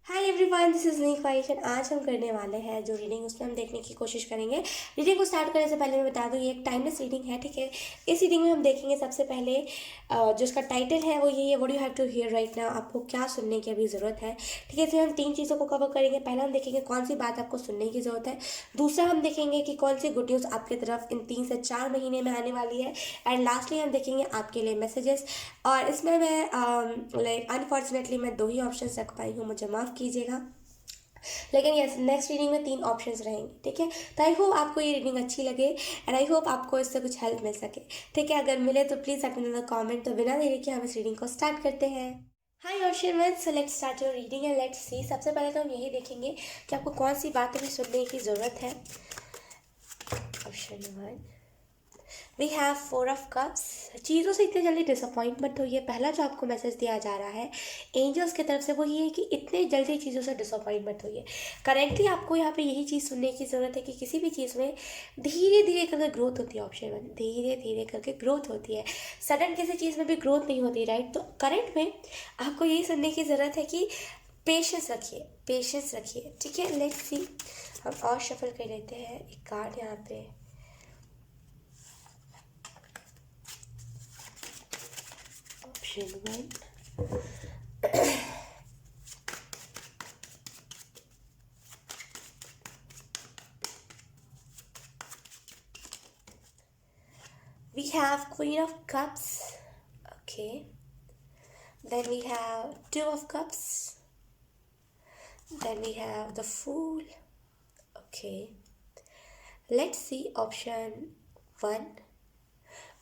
Hi everyone, this is नीक वाइशन। आज हम करने वाले हैं जो रीडिंग उसमें हम देखने की कोशिश करेंगे। रीडिंग को स्टार्ट करने से पहले मैं बता दूं ये एक टाइमलेस रीडिंग है, ठीक है। इस रीडिंग में हम देखेंगे सबसे पहले जो इसका टाइटल है वो यही है, what you have to hear right now. आपको क्या सुनने की अभी ज़रूरत है, ठीक है। इसमें हम तीन चीज़ों को कवर करेंगे। पहला हम देखेंगे कौन सी बात आपको सुनने की ज़रूरत है। दूसरा हम देखेंगे कि कौन सी गुड न्यूज़ आपकी तरफ इन 3 से 4 महीने में आने वाली है। एंड लास्टली हम देखेंगे आपके लिए मैसेजेस। और इसमें मैं लाइक अनफॉर्चुनेटली मैं दो ही ऑप्शन रख पाई हूँ, मुझे माफ़ कीजिएगा। लेकिन यस, नेक्स्ट रीडिंग में 3 ऑप्शंस रहेंगे, ठीक है। तो आई होप आपको ये रीडिंग अच्छी लगे एंड आई होप आपको इससे कुछ हेल्प मिल सके, ठीक है। अगर मिले तो please let me know the comment. तो बिना देरी के हम इस रीडिंग को स्टार्ट करते हैं। Hi option one, so let's start your reading and let's see. सबसे पहले तो हम यही देखेंगे कि आपको कौन सी बातें भी सुनने की ज़रूरत है। Option one, we have 4 of cups. चीज़ों से इतनी जल्दी डिसअपॉइंट मत होइए। पहला जो आपको मैसेज दिया जा रहा है एंजल्स की तरफ से वो ये है कि इतने जल्दी चीज़ों से डिसअपॉइंट मत होइए। करेंटली आपको यहाँ पे यही चीज़ सुनने की ज़रूरत है कि किसी भी चीज़ में धीरे धीरे करके ग्रोथ होती है। ऑप्शन वन, धीरे धीरे करके ग्रोथ होती है, सडन किसी चीज़ में भी ग्रोथ नहीं होती, राइट। तो करंट में आपको यही सुनने की ज़रूरत है कि पेशेंस रखिए, पेशेंस रखिए, ठीक है। लेट्स सी, हम और शफल कर लेते हैं एक कार्ड यहाँ पे। Option one, we have Queen of Cups. Okay. Then we have Two of Cups. Then we have the Fool. Okay. Let's see option one.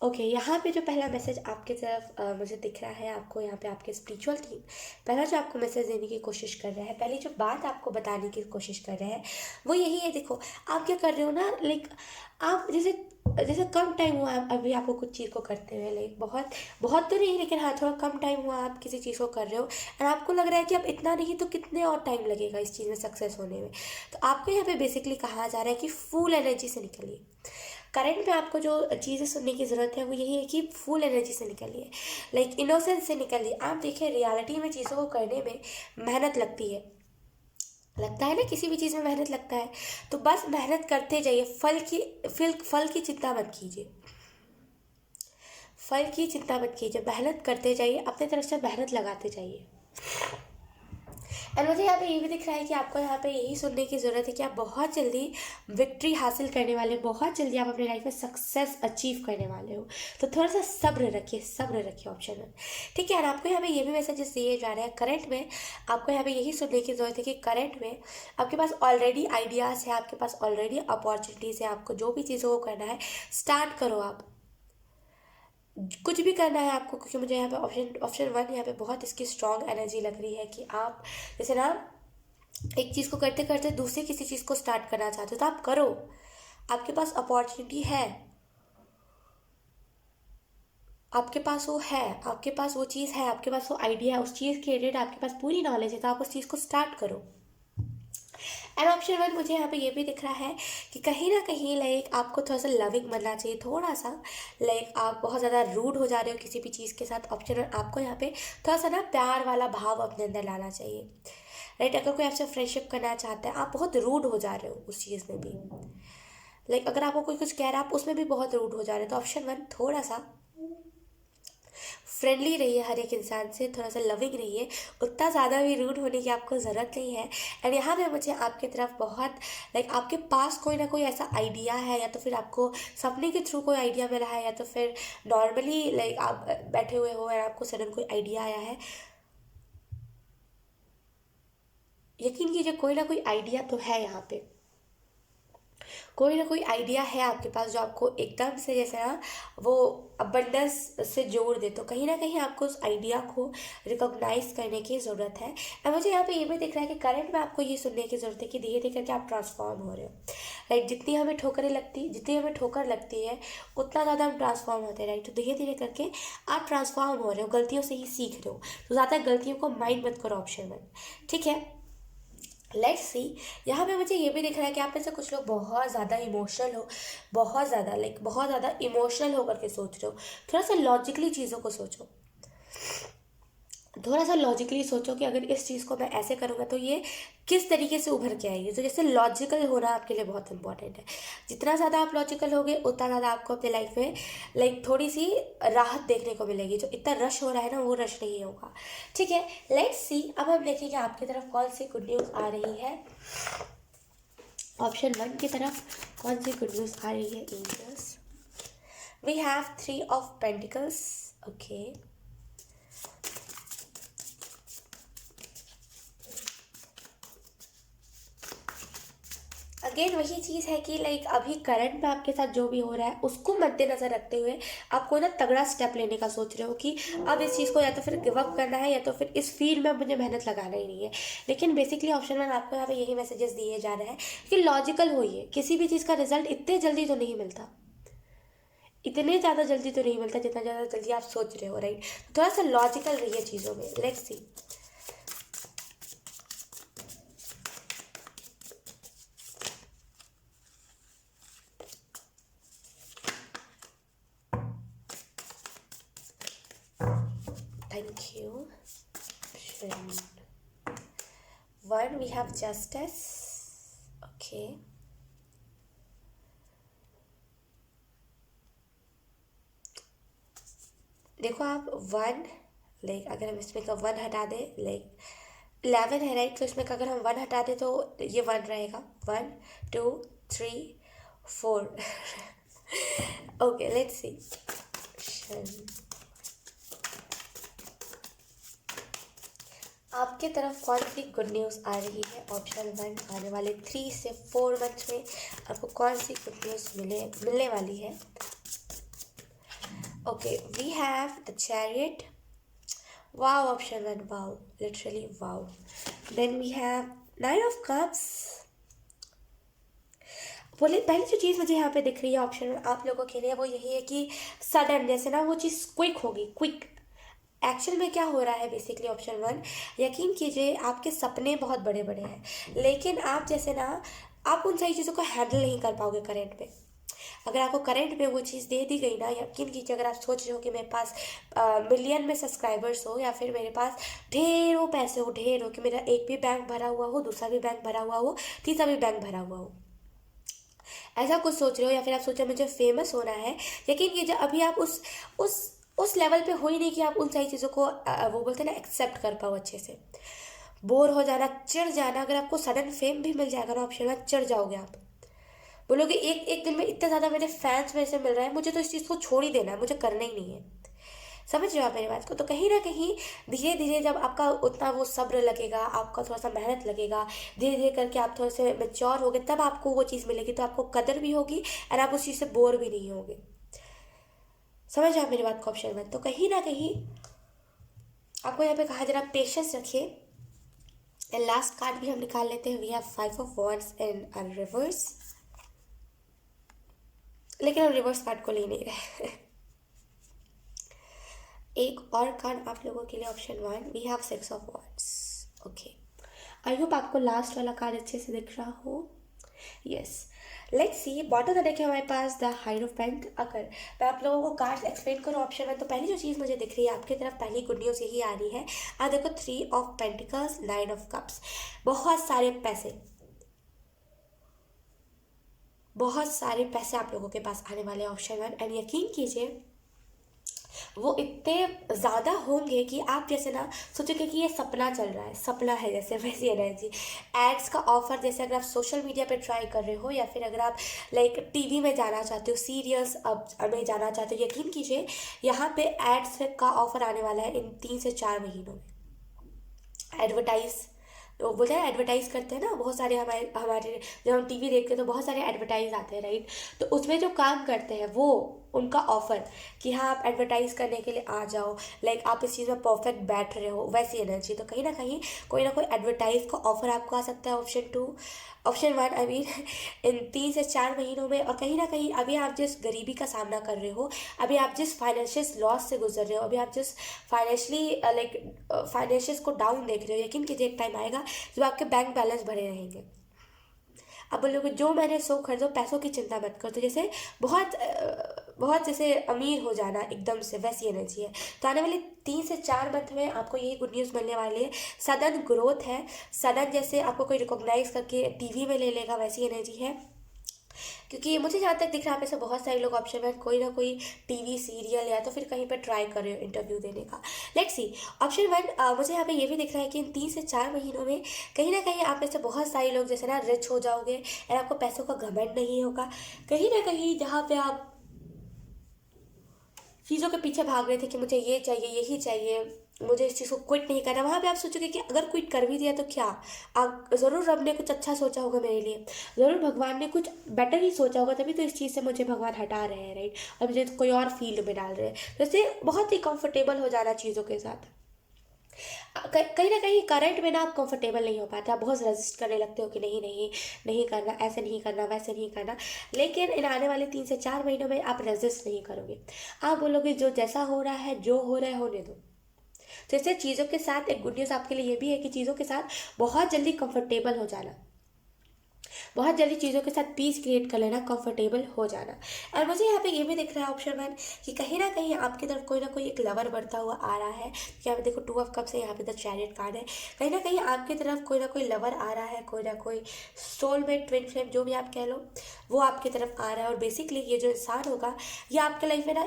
Okay यहाँ पे जो पहला मैसेज आपके तरफ मुझे दिख रहा है, आपको यहाँ पे आपके स्पिरिचुअल टीम पहला जो आपको मैसेज देने की कोशिश कर रहा है, पहली जो बात आपको बताने की कोशिश कर रहे हैं वो यही है। देखो आप क्या कर रहे हो ना, लाइक आप जैसे जैसे कम टाइम हुआ अभी आपको कुछ चीज़ को करते हुए, लाइक बहुत बहुत तो नहीं, लेकिन हाँ थोड़ा कम टाइम हुआ आप किसी चीज़ को कर रहे हो एंड आपको लग रहा है कि अब इतना नहीं तो कितने और टाइम लगेगा इस चीज़ में सक्सेस होने में। तो आपको यहाँ पे बेसिकली कहा जा रहा है कि फुल एनर्जी से निकलिए। करंट में आपको जो चीज़ें सुनने की ज़रूरत है वो यही है कि फुल एनर्जी से निकलिए, लाइक इनोसेंस से निकलिए। आप देखिए रियलिटी में चीज़ों को करने में मेहनत लगती है, लगता है ना, किसी भी चीज़ में मेहनत लगता है। तो बस मेहनत करते जाइए, फल की चिंता मत कीजिए, फल की चिंता मत कीजिए, मेहनत करते जाइए, अपने तरफ से मेहनत लगाते जाइए। एंड मुझे यहाँ पे ये भी दिख रहा है कि आपको यहाँ पे यही सुनने की ज़रूरत है कि आप बहुत जल्दी विक्ट्री हासिल करने वाले, बहुत जल्दी आप अपनी लाइफ में सक्सेस अचीव करने वाले हो। तो थोड़ा सा सब्र रखिए, सब्र रखिए। ऑप्शन वन, ठीक है। और आपको यहाँ पे ये भी मैसेजेस दिए जा रहे हैं करंट में, आपको यहाँ पे यही सुनने की ज़रूरत है कि करंट में आपके पास ऑलरेडी आइडियाज़ है, आपके पास ऑलरेडी अपॉर्चुनिटीज़ है। आपको जो भी चीज़ों को करना है स्टार्ट करो, आप कुछ भी करना है आपको, क्योंकि मुझे यहाँ पे ऑप्शन ऑप्शन वन यहाँ पे बहुत इसकी स्ट्रॉन्ग एनर्जी लग रही है कि आप जैसे ना एक चीज़ को करते करते दूसरी किसी चीज़ को स्टार्ट करना चाहते हो तो आप करो, आपके पास अपॉर्चुनिटी है, आपके पास वो है, आपके पास वो चीज़ है, आपके पास वो आइडिया है, उस चीज़ के रिलेटेड आपके पास पूरी नॉलेज है, तो आप उस चीज़ को स्टार्ट करो। एंड ऑप्शन वन मुझे यहाँ पे ये भी दिख रहा है कि कहीं ना कहीं लाइक आपको थोड़ा सा लविंग बनना चाहिए, थोड़ा सा लाइक आप बहुत ज़्यादा रूड हो जा रहे हो किसी भी चीज़ के साथ। ऑप्शन वन, आपको यहाँ पे थोड़ा सा ना प्यार वाला भाव अपने अंदर लाना चाहिए, राइट। अगर कोई आपसे फ्रेंडशिप करना चाहता है, आप बहुत रूड हो जा रहे हो उस चीज़ में भी, लाइक अगर आपको कोई कुछ कह रहा है आप उसमें भी बहुत रूड हो जा रहे हो। तो ऑप्शन वन, थोड़ा सा फ्रेंडली रहिए, हर एक इंसान से थोड़ा सा लविंग रहिए, उतना ज़्यादा भी रूड होने की आपको ज़रूरत नहीं है। एंड यहाँ पे मुझे आपकी तरफ बहुत लाइक आपके पास कोई ना कोई ऐसा आइडिया है, या तो फिर आपको सपने के थ्रू कोई आइडिया मिला है, या तो फिर नॉर्मली लाइक आप बैठे हुए हो और आपको सडन कोई आइडिया आया है। यकीन कीजिए कोई ना कोई आइडिया तो है यहाँ पे, कोई ना कोई आइडिया है आपके पास जो आपको एकदम से जैसे ना वो अबंडेंस से जोड़ दे। तो कहीं ना कहीं आपको उस आइडिया को रिकॉग्नाइज करने की ज़रूरत है। और मुझे यहाँ पे ये भी दिख रहा है कि करंट में आपको ये सुनने की ज़रूरत है कि धीरे धीरे करके आप ट्रांसफॉर्म हो रहे हो, राइट। जितनी हमें ठोकर लगती है उतना ज़्यादा हम ट्रांसफॉर्म होते हैं, राइट। तो धीरे धीरे करके आप ट्रांसफॉर्म हो रहे हो, गलतियों से ही सीख रहे हो, तो ज़्यादा गलतियों को माइंड मत करो। ऑप्शन वन, ठीक है। लेट्स सी, यहाँ पे मुझे ये भी दिख रहा है कि आप में से कुछ लोग बहुत ज़्यादा इमोशनल हो, बहुत ज़्यादा लाइक बहुत ज़्यादा इमोशनल होकर के सोच रहे हो। थोड़ा सा लॉजिकली चीज़ों को सोचो, थोड़ा सा लॉजिकली सोचो कि अगर इस चीज़ को मैं ऐसे करूँगा तो ये किस तरीके से उभर के आएगी। तो जैसे लॉजिकल होना आपके लिए बहुत इंपॉर्टेंट है। जितना ज़्यादा आप लॉजिकल होगे उतना ज़्यादा आपको अपने लाइफ में लाइक थोड़ी सी राहत देखने को मिलेगी। जो इतना रश हो रहा है ना वो रश नहीं होगा। ठीक है, लेट्स सी। अब हम देखेंगे आपकी तरफ कौन सी गुड न्यूज़ आ रही है। ऑप्शन 1 की तरफ कौन सी गुड न्यूज़ आ रही है angels. We have 3 of pentacles. Okay, again वही चीज़ है कि लाइक अभी करंट में आपके साथ जो भी हो रहा है उसको मद्देनज़र रखते हुए आपको ना तगड़ा स्टेप लेने का सोच रहे हो कि अब इस चीज़ को या तो फिर गिव अप करना है या तो फिर इस फील्ड में मुझे मेहनत लगाना ही नहीं है। लेकिन बेसिकली ऑप्शन 1 आपको यहाँ पे यही मैसेजेस दिए जा रहे हैं कि लॉजिकल होइए। किसी भी चीज़ का रिजल्ट इतने जल्दी तो नहीं मिलता, इतने ज़्यादा जल्दी तो नहीं मिलता जितना ज़्यादा जल्दी आप सोच रहे हो, राइट। थोड़ा सा लॉजिकल रहिए चीज़ों में। Let's see. Thank you. Option 1 we have justice. Okay. देखो आप 1 लाइक अगर हम इसमें का 1 हटा दें, लाइक 11 है राइट, तो इसमें का अगर हम 1 हटा दें तो ये 1 रहेगा। 1 2 3 4 ओके, लेट्स सी। आपके तरफ कौन सी गुड न्यूज़ आ रही है। ऑप्शन 1 आने वाले 3 से 4 मंथ्स में आपको कौन सी गुड न्यूज़ मिलने वाली है। Okay, we have the chariot. Wow, option 1, wow, literally wow. Then we have 9 of cups. बोले पहली जो चीज़ मुझे यहाँ पे दिख रही है ऑप्शन में आप लोगों के लिए वो यही है कि सडन, जैसे ना वो चीज़ क्विक होगी, क्विक। एक्चुअल में क्या हो रहा है बेसिकली ऑप्शन 1, यकीन कीजिए आपके सपने बहुत बड़े बड़े हैं लेकिन आप जैसे ना आप उन सही चीज़ों को हैंडल नहीं कर पाओगे करंट में। अगर आपको करंट में वो चीज़ दे दी गई ना, यकीन कीजिए अगर आप सोच रहे हो कि मेरे पास मिलियन में सब्सक्राइबर्स हो या फिर मेरे पास ढेरों पैसे हो, ढेर हो, कि मेरा एक भी बैंक भरा हुआ हो, दूसरा भी बैंक भरा हुआ हो, तीसरा भी बैंक भरा हुआ हो, ऐसा कुछ सोच रहे हो, या फिर आप सोच रहे हो मुझे फेमस होना है, यकीन कीजिए अभी आप उस लेवल पे हो ही नहीं कि आप उन सारी चीज़ों को वो बोलते हैं ना एक्सेप्ट कर पाओ अच्छे से। बोर हो जाना, चिढ़ जाना। अगर आपको सडन फेम भी मिल जाएगा ना ऑप्शन में, चिढ़ जाओगे आप। बोलोगे एक एक दिन में इतने ज़्यादा मेरे फैंस मेरे से मिल रहे हैं, मुझे तो इस चीज़ को छोड़ ही देना है, मुझे करना ही नहीं है। समझ रहे हो आप मेरी बात को। तो कहीं ना कहीं धीरे धीरे जब आपका उतना वो सब्र लगेगा, आपका थोड़ा सा मेहनत लगेगा, धीरे धीरे करके आप थोड़े से मेच्योर होगे, तब आपको वो चीज़ मिलेगी, तो आपको कदर भी होगी और आप उस चीज़ से बोर भी नहीं होगे। समझ रहे आप मेरी बात को ऑप्शन में। तो कहीं ना कहीं आपको यहाँ पे कहा जरा पेशेंस रखिए। एंड लास्ट कार्ड भी हम निकाल लेते हैं। We have 5 of wands in reverse, लेकिन हम रिवर्स कार्ड को ले नहीं रहे। एक और कार्ड आप लोगों के लिए option 1, we have 6 of wands. Okay, I hope आपको लास्ट वाला कार्ड अच्छे से दिख रहा हो। Yes, let's see. बॉटम देखिए हमारे पास द हाइरोफेंट। अगर मैं आप लोगों को कार्ड एक्सप्लेन करूँ ऑप्शन में, तो पहली जो चीज़ मुझे दिख रही है आपकी तरफ, पहली गुड न्यूज़ यही आ रही है। आप देखो 3 ऑफ पेंटिकल्स, 9 ऑफ कप्स। बहुत सारे पैसे, बहुत सारे पैसे आप लोगों के पास आने वाले ऑप्शन 1। एंड यकीन कीजिए वो इतने ज़्यादा होंगे कि आप जैसे ना सोचोगे कि ये सपना चल रहा है, सपना है जैसे, वैसी एनर्जी। एड्स का ऑफर, जैसे अगर आप सोशल मीडिया पे ट्राई कर रहे हो या फिर अगर आप लाइक टीवी में जाना चाहते हो, सीरियल्स अब में जाना चाहते हो, यकीन कीजिए यहाँ पे एड्स का ऑफर आने वाला है इन 3 से 4 महीनों में। एडवर्टाइज, तो बोलते हैं एडवर्टाइज करते हैं ना बहुत सारे, हमारे हमारे जब हम टीवी देखते हैं तो बहुत सारे एडवर्टाइज आते हैं, राइट। तो उसमें जो काम करते हैं वो उनका ऑफर कि हाँ आप एडवर्टाइज करने के लिए आ जाओ, लाइक आप इस चीज़ में परफेक्ट बैठ रहे हो, वैसी एनर्जी। तो कहीं ना कोई एडवर्टाइज का ऑफर आपको आ सकता है ऑप्शन 2, ऑप्शन 1 आई मीन, इन 3 से 4 महीनों में। और कहीं ना कहीं अभी आप जिस गरीबी का सामना कर रहे हो, अभी आप जिस फाइनेंशियल लॉस से गुजर रहे हो, अभी आप जिस फाइनेंशियली लाइक फाइनेंशियल्स को डाउन देख रहे हो, यकीन कीजिए एक टाइम आएगा जब आपके बैंक बैलेंस भरे रहेंगे। अब बोलोगे जो मैंने सो खरीदो, पैसों की चिंता मत करो। तो जैसे बहुत बहुत जैसे अमीर हो जाना एकदम से, वैसी एनर्जी है। तो आने वाले 3 से 4 मंथ में आपको यही गुड न्यूज़ मिलने वाली है। सडन ग्रोथ है, सडन जैसे आपको कोई रिकॉग्नाइज करके टीवी में ले लेगा, वैसी एनर्जी है। क्योंकि मुझे जहाँ तक दिख रहा है, आप ऐसे बहुत सारे लोग ऑप्शन में कोई ना कोई टीवी सीरियल या तो फिर कहीं पर ट्राई कर रहे हो इंटरव्यू देने का। Let's see. ऑप्शन 1, मुझे यहाँ पे ये भी दिख रहा है कि इन 3 से 4 महीनों में कहीं ना कहीं आप में से बहुत सारे लोग जैसे ना रिच हो जाओगे, और आपको पैसों का घमंड नहीं होगा। कहीं ना कहीं जहाँ पे आप चीज़ों के पीछे भाग रहे थे कि मुझे ये चाहिए, यही चाहिए, मुझे इस चीज़ को क्विट नहीं करना, वहाँ पे आप सोचोगे कि अगर क्विट कर भी दिया तो क्या, आप ज़रूर रब ने कुछ अच्छा सोचा होगा मेरे लिए, ज़रूर भगवान ने कुछ बेटर ही सोचा होगा, तभी तो इस चीज़ से मुझे भगवान हटा रहे हैं, राइट, और मुझे कोई और फील्ड में डाल रहे हैं। तो इससे बहुत ही कंफर्टेबल हो जाना चीज़ों के साथ। कहीं ना कहीं करंट में ना आप कंफर्टेबल नहीं हो पाते, आप बहुत रेजिस्ट करने लगते हो कि नहीं नहीं, नहीं करना, ऐसे नहीं करना, वैसे नहीं करना। लेकिन इन आने वाले 3 से 4 महीनों में आप रेजिस्ट नहीं करोगे, आप बोलोगे जो जैसा हो रहा है, जो हो रहा है होने दो। तो इससे चीज़ों के साथ एक गुड न्यूज़ आपके लिए ये भी है कि चीज़ों के साथ बहुत जल्दी कंफर्टेबल हो जाना, बहुत जल्दी चीज़ों के साथ पीस क्रिएट कर लेना, कंफर्टेबल हो जाना। और मुझे यहाँ पे ये भी दिख रहा है ऑप्शन 1 कि कहीं ना कहीं आपकी तरफ कोई ना कोई एक लवर बढ़ता हुआ आ रहा है। यहाँ पे देखो 2 ऑफ कप्स है, यहाँ पे द चैरियट कार्ड है। कहीं ना कहीं आपकी तरफ कोई ना कोई लवर आ रहा है, कोई ना कोई सोलमेट, ट्विन फ्लेम, जो भी आप कह लो, वो आपकी तरफ आ रहा है। और बेसिकली ये जो इंसान होगा, ये आपके लाइफ में ना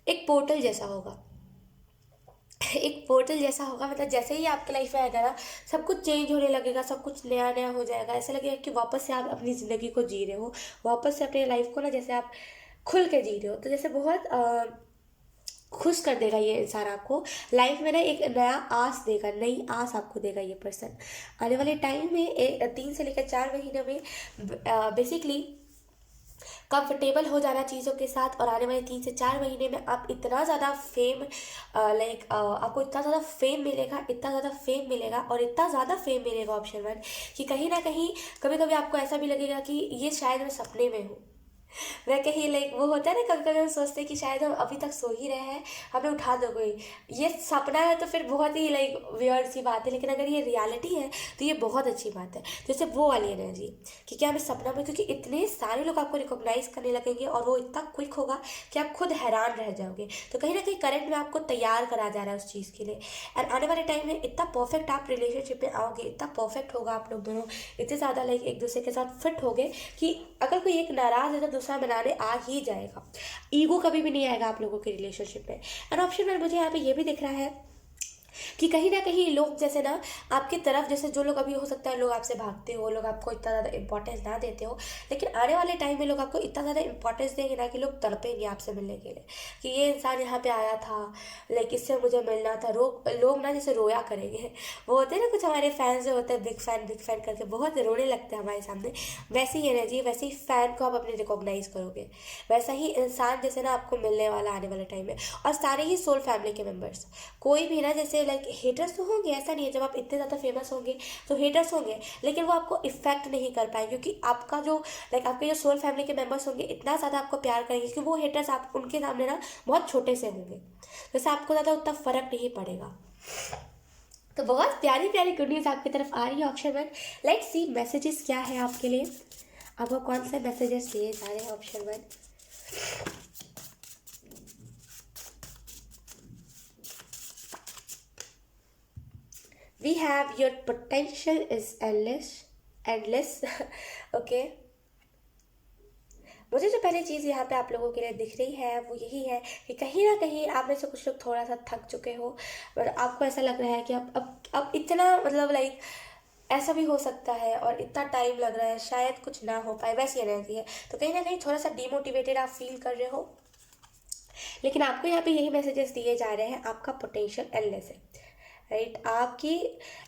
एक पोर्टल जैसा होगा। एक पोर्टल जैसा होगा, मतलब जैसे ही आपके लाइफ में आएगा ना, सब कुछ चेंज होने लगेगा, सब कुछ नया नया हो जाएगा। ऐसा लगेगा कि वापस से आप अपनी ज़िंदगी को जी रहे हो, वापस से अपने लाइफ को ना जैसे आप खुल के जी रहे हो। तो जैसे बहुत खुश कर देगा ये इंसान आपको, लाइफ में ना एक नया आस देगा, नई आस आपको देगा ये पर्सन। आने वाले टाइम में 3 से लेकर 4 महीने में बेसिकली कंफर्टेबल हो जाना चीज़ों के साथ। और आने वाले 3 से 4 महीने में आप इतना ज़्यादा फेम, आपको इतना ज़्यादा फेम मिलेगा, इतना ज़्यादा फेम मिलेगा, और इतना ज़्यादा फेम मिलेगा ऑप्शन 1, कि कहीं ना कहीं कभी कभी आपको ऐसा भी लगेगा कि ये शायद मैं सपने में हूँ। मैं कहीं लाइक वो होता है ना, कभी कभी हम सोचते हैं कि शायद हम अभी तक सो ही रहे हैं, हमें उठा दो कोई। ये सपना है तो फिर बहुत ही लाइक वियर्ड सी बात है, लेकिन अगर ये रियलिटी है तो ये बहुत अच्छी बात है। जैसे वो वाली एनर्जी कि क्या हमें सपना में, क्योंकि इतने सारे लोग आपको रिकॉग्नाइज करने लगेंगे और वो इतना क्विक होगा कि आप खुद हैरान रह जाओगे। तो कहीं ना कहीं करंट में आपको तैयार करा जा रहा है उस चीज़ के लिए। और आने वाले टाइम में इतना परफेक्ट आप रिलेशनशिप में आओगे, इतना परफेक्ट होगा आप लोग दोनों, इतने ज़्यादा लाइक एक दूसरे के साथ फिट होगे कि अगर कोई एक नाराज़ है तो दूसरा बनाने आ ही जाएगा। ईगो कभी भी नहीं आएगा आप लोगों के रिलेशनशिप में। एंड ऑप्शन 1 मुझे यहाँ पे ये भी दिख रहा है कि कहीं ना कहीं लोग जैसे ना आपकी तरफ, जैसे जो लोग अभी हो सकता है लोग आपसे भागते हो, लोग आपको इतना ज़्यादा इंपॉर्टेंस ना देते हो, लेकिन आने वाले टाइम में लोग आपको इतना ज़्यादा इंपॉर्टेंस देंगे ना कि लोग तड़पेंगे आपसे मिलने के लिए, कि ये इंसान यहाँ पे आया था, लाइक इससे मुझे मिलना था। लोग ना जैसे रोया करेंगे, वो होते हैं ना कुछ हमारे फैंस जो होते हैं, बिग फैन करके बहुत रोने लगते हैं हमारे सामने, वैसी ही एनर्जी, वैसे ही फैन को आप अपने रिकॉग्नाइज करोगे, वैसा ही इंसान जैसे ना आपको मिलने वाला आने वाले टाइम में। और सारे ही सोल फैमिली के मेम्बर्स, कोई भी ना जैसे लाइक हेटर्स तो होंगे, ऐसा नहीं है, जब आप इतने ज़्यादा फेमस होंगे तो हेटर्स होंगे, लेकिन वो आपको इफेक्ट नहीं कर पाएंगे, क्योंकि आपका जो लाइक आपके जो सोल फैमिली के मेंबर्स होंगे इतना ज़्यादा आपको प्यार करेंगे कि वो हेटर्स आप उनके सामने ना बहुत छोटे से होंगे, जैसे आपको ज़्यादा उतना फर्क नहीं पड़ेगा। तो बहुत प्यारी प्यारी गुड न्यूज़ आपकी तरफ आ रही है ऑप्शन 1। लेट्स सी मैसेजेस क्या है आपके लिए, आपको कौन से मैसेजेस दिए जा रहे हैं option 1। We have your potential is endless okay। मुझे जो पहली चीज़ यहाँ पे आप लोगों के लिए दिख रही है वो यही है कि कहीं ना कहीं आप में से कुछ लोग थोड़ा सा थक चुके हो, और आपको ऐसा लग रहा है कि अब इतना मतलब लाइक ऐसा भी हो सकता है, और इतना टाइम लग रहा है, शायद कुछ ना हो पाए, वैसी एनर्जी है। तो कहीं ना कहीं थोड़ा सा डिमोटिवेटेड आप फील कर रहे हो, लेकिन आपको यहाँ पे यही मैसेजेस दिए जा रहे हैं, आपका पोटेंशियल एंडलेस है, राइट। आपकी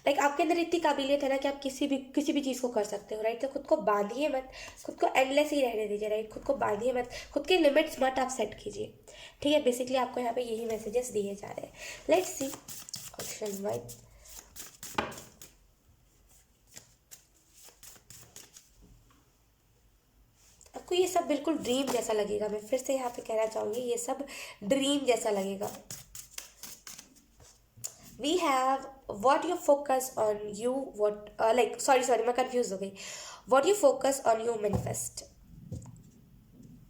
लाइक आपके अंदर इतनी काबिलियत है ना कि आप किसी भी चीज़ को कर सकते हो, राइट। तो खुद को बांधिए मत, खुद को एंडलेस ही रहने दीजिए, राइट। खुद को बांधिए मत, खुद के लिमिट्स मत आप सेट कीजिए, ठीक है। बेसिकली आपको यहाँ पे यही मैसेजेस दिए जा रहे हैं। Let's see option 1। आपको ये सब बिल्कुल ड्रीम जैसा लगेगा, मैं फिर से यहाँ पे कहना चाहूँगी, ये सब ड्रीम जैसा लगेगा। We have what you focus on you what like sorry मैं कंफ्यूज हो गई। What you focus on you manifest.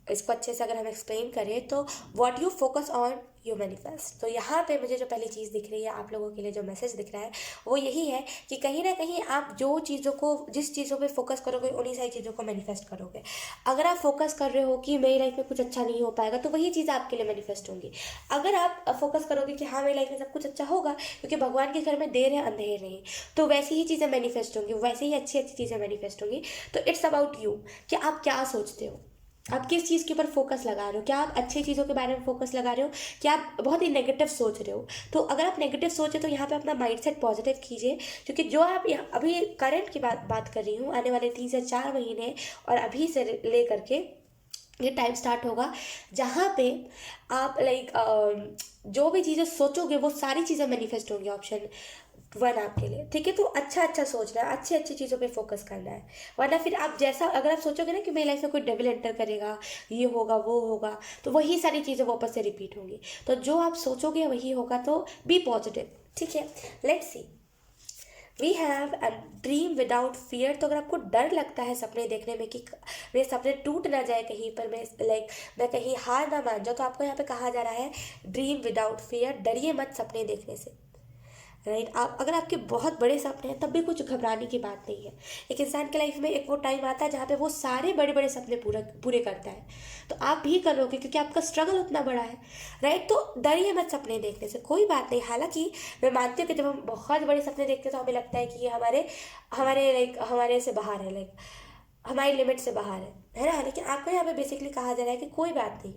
इसको अच्छे से अगर हम एक्सप्लेन करें तो what you focus on you manifest. तो यहाँ पे मुझे जो पहली चीज़ दिख रही है, आप लोगों के लिए जो मैसेज दिख रहा है वो यही है कि कहीं ना कहीं आप जो चीज़ों को, जिस चीज़ों पे फोकस करोगे उन्हीं सारी चीज़ों को मैनिफेस्ट करोगे। अगर आप फोकस कर रहे हो कि मेरी लाइफ में कुछ अच्छा नहीं हो पाएगा तो वही चीज़ आपके लिए मैनिफेस्ट होंगी। अगर आप फोकस करोगे कि हाँ मेरी लाइफ में सब कुछ अच्छा होगा क्योंकि भगवान के घर में देर है अंधेर नहीं, तो वैसी ही चीज़ें मैनिफेस्ट होंगी, वैसे ही अच्छी अच्छी चीज़ें मैनिफेस्ट होंगी। तो इट्स अबाउट यू कि आप क्या सोचते हो, आप किस चीज़ के ऊपर फोकस लगा रहे हो। क्या आप अच्छी चीज़ों के बारे में फोकस लगा रहे हो, क्या आप बहुत ही नेगेटिव सोच रहे हो। तो अगर आप नेगेटिव सोचे तो यहाँ पे अपना माइंडसेट पॉजिटिव कीजिए, क्योंकि जो आप अभी करंट की बात कर रही हूँ, आने वाले 3 से 4 महीने और अभी से ले करके ये टाइम स्टार्ट होगा जहाँ पे आप जो भी चीज़ें सोचोगे वो सारी चीज़ें मैनिफेस्ट होंगी। ऑप्शन 1 आपके लिए, ठीक है। तो अच्छा अच्छा सोचना है, अच्छी अच्छी चीज़ों पे फोकस करना है, वरना फिर आप जैसा अगर आप सोचोगे ना कि मेरी लाइफ में कोई डेविल एंटर करेगा, ये होगा वो होगा, तो वही सारी चीज़ें वापस से रिपीट होंगी। तो जो आप सोचोगे वही होगा, तो बी पॉजिटिव, ठीक है। Let's see, we have a dream without fear. तो अगर आपको डर लगता है सपने देखने में कि मेरे सपने टूट ना जाए कहीं पर, मैं कहीं हार ना मान जाऊँ, तो आपको यहाँ पे कहा जा रहा है ड्रीम विदाउट फियर, डरिए मत सपने देखने से, राइट। आप अगर आपके बहुत बड़े सपने हैं तब भी कुछ घबराने की बात नहीं है। एक इंसान की लाइफ में एक वो टाइम आता है जहाँ पे वो सारे बड़े बड़े सपने पूरे करता है, तो आप भी करोगे क्योंकि आपका स्ट्रगल उतना बड़ा है, राइट। तो डरिए मत सपने देखने से, कोई बात नहीं। हालांकि मैं मानती हूँ कि जब हम बहुत बड़े सपने देखते हैं तो हमें लगता है कि ये हमारे हमारे हमारे से बाहर है, हमारी लिमिट से बाहर है ना। लेकिन आपको यहाँ पे बेसिकली कहा जा रहा है कि कोई बात नहीं,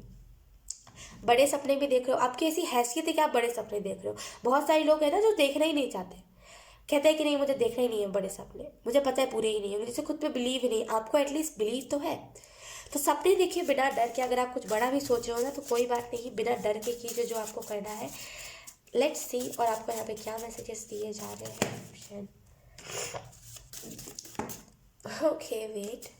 बड़े सपने भी देख रहे हो, आपकी ऐसी हैसियत है कि आप बड़े सपने देख रहे हो। बहुत सारे लोग हैं ना जो देखना ही नहीं चाहते, कहते हैं कि नहीं मुझे देखना ही नहीं है बड़े सपने, मुझे पता है पूरे ही नहीं होंगे, जिसे खुद पे बिलीव ही नहीं। आपको एटलीस्ट बिलीव तो है। तो सपने देखिए बिना डर के। अगर आप कुछ बड़ा भी सोच रहे हो ना तो कोई बात नहीं, बिना डर के कीजिए जो आपको करना है। लेट्स सी, और आपको यहाँ पे क्या मैसेजेस दिए जा रहे हैं। ऑप्शन, ओके वेट,